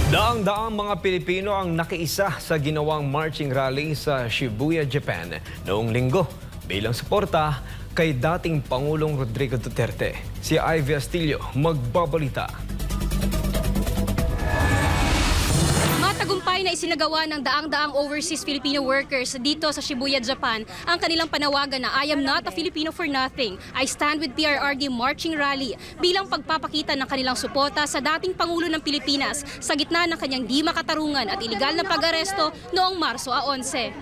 Daang-daang mga Pilipino ang nakiisa sa ginawang marching rally sa Shibuya, Japan noong linggo bilang suporta kay dating Pangulong Rodrigo Duterte. Si Ivy Astilio magbabalita. Matagumpay na isinagawa ng daang-daang overseas Filipino workers dito sa Shibuya, Japan ang kanilang panawagan na I am not a Filipino for nothing. I stand with PRRD marching rally bilang pagpapakita ng kanilang suporta sa dating Pangulo ng Pilipinas sa gitna ng kanyang di makatarungan at iligal na pag-aresto noong Marso 11.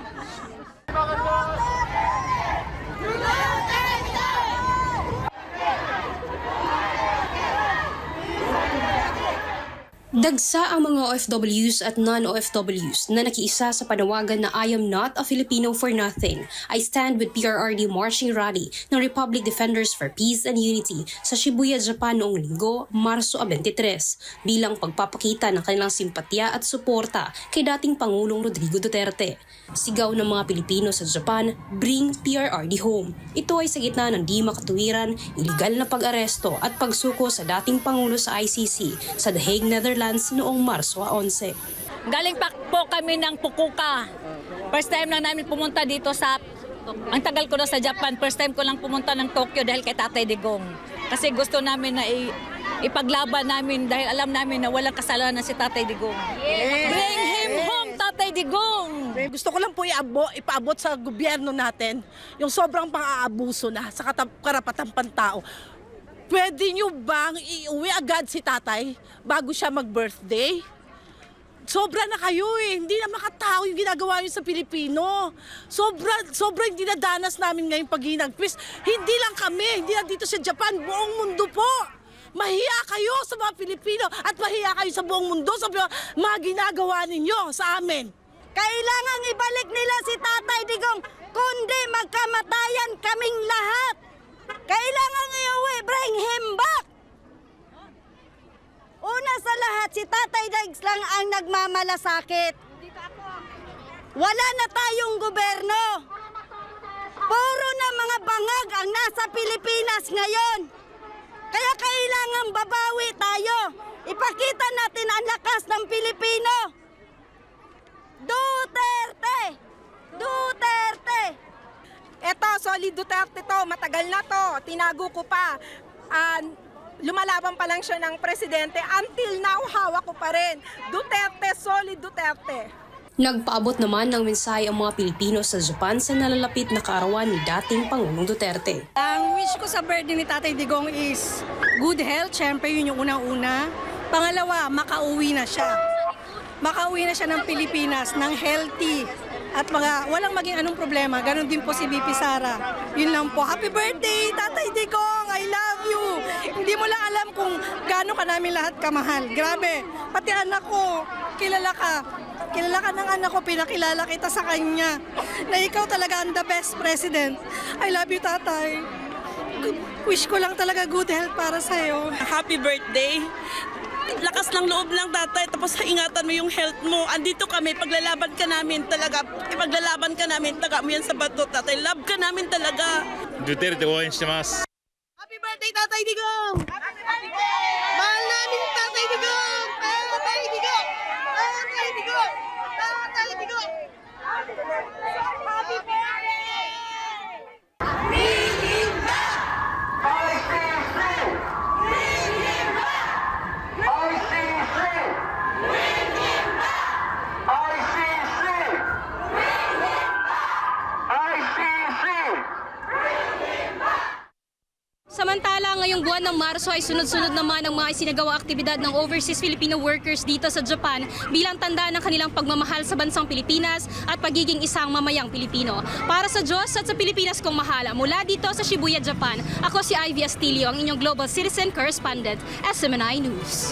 Dagsa ang mga OFWs at non-OFWs na nakiisa sa panawagan na I am not a Filipino for nothing. I stand with PRRD marching rally ng Republic Defenders for Peace and Unity sa Shibuya, Japan noong linggo, Marso 23, bilang pagpapakita ng kanilang simpatya at suporta kay dating Pangulong Rodrigo Duterte. Sigaw ng mga Pilipino sa Japan, bring PRRD home. Ito ay sa gitna ng di makatuwiran, iligal na pag-aresto at pagsuko sa dating Pangulo sa ICC sa The Hague, Netherlands noong Marso 11. Galing pa po kami ng Fukuoka. First time lang namin pumunta dito sa... Ang tagal ko na sa Japan. First time ko lang pumunta ng Tokyo dahil kay Tatay Digong. Kasi gusto namin na ipaglaban namin dahil alam namin na walang kasalanan si Tatay Digong. Yes. Bring him home, Tatay Digong! Gusto ko lang po ipaabot sa gobyerno natin yung sobrang pang-aabuso na sa karapatang pantao. Pwede nyo bang iuwi agad si tatay bago siya mag-birthday? Sobra na kayo eh. Hindi na makatao yung ginagawa nyo sa Pilipino. Sobra yung dinadanas namin ngayong paghinagpis. Hindi lang kami, hindi lang dito sa Japan, buong mundo po. Mahiya kayo sa mga Pilipino at mahiya kayo sa buong mundo sa mga ginagawa ninyo sa amin. Kailangan ibalik nila si Tatay Digong, kundi magkamatayan kaming lahat. Kailangan iuwi, bring him back! Una sa lahat, si Tatay Diggs lang ang nagmamalasakit. Wala na tayong gobyerno. Puro na mga bangag ang nasa Pilipinas ngayon. Kaya kailangan babawi tayo. Ipakita natin ang lakas ng Pilipino. Duterte! Duterte! Eto, solid Duterte to, matagal na to, tinago ko pa. Lumalaban pa lang siya ng presidente, until now hawak ko pa rin. Duterte, solid Duterte. Nagpaabot naman ng mensahe ang mga Pilipino sa Japan sa nalalapit na kaarawan ni dating Pangulong Duterte. Ang wish ko sa birthday ni Tatay Digong is good health, syempre yun yung unang-una. Pangalawa, makauwi na siya. Makauwi na siya ng Pilipinas, ng healthy. At walang maging anong problema. Ganon din po si BP Sara. Yun lang po. Happy birthday, Tatay Digong! I love you! Hindi mo lang alam kung gaano ka namin lahat kamahal. Grabe. Pati anak ko, kilala ka. Kilala ka ng anak ko, pinakilala kita sa kanya. Na ikaw talaga ang the best president. I love you, Tatay. Wish ko lang talaga good health para sa'yo. Happy birthday! Lakas ng loob lang, tatay, tapos ingatan mo yung health mo. Andito kami, paglalaban ka namin talaga. Paglalaban ka namin, taga mo yan sa bato, tatay. Love ka namin talaga. Duterte, 応援してます。 Happy birthday, Tatay Digong! Mahal namin Tatay Digong! Tatay Digong! Tatay Digong! Tatay Digong! Happy birthday! Samantala, ngayong buwan ng Marso ay sunod-sunod naman ang mga isinagawa aktibidad ng overseas Filipino workers dito sa Japan bilang tanda ng kanilang pagmamahal sa bansang Pilipinas at pagiging isang mamayang Pilipino. Para sa Diyos at sa Pilipinas kong mahala, mula dito sa Shibuya, Japan, ako si Ivy Astilio, ang inyong Global Citizen Correspondent, SMNI News.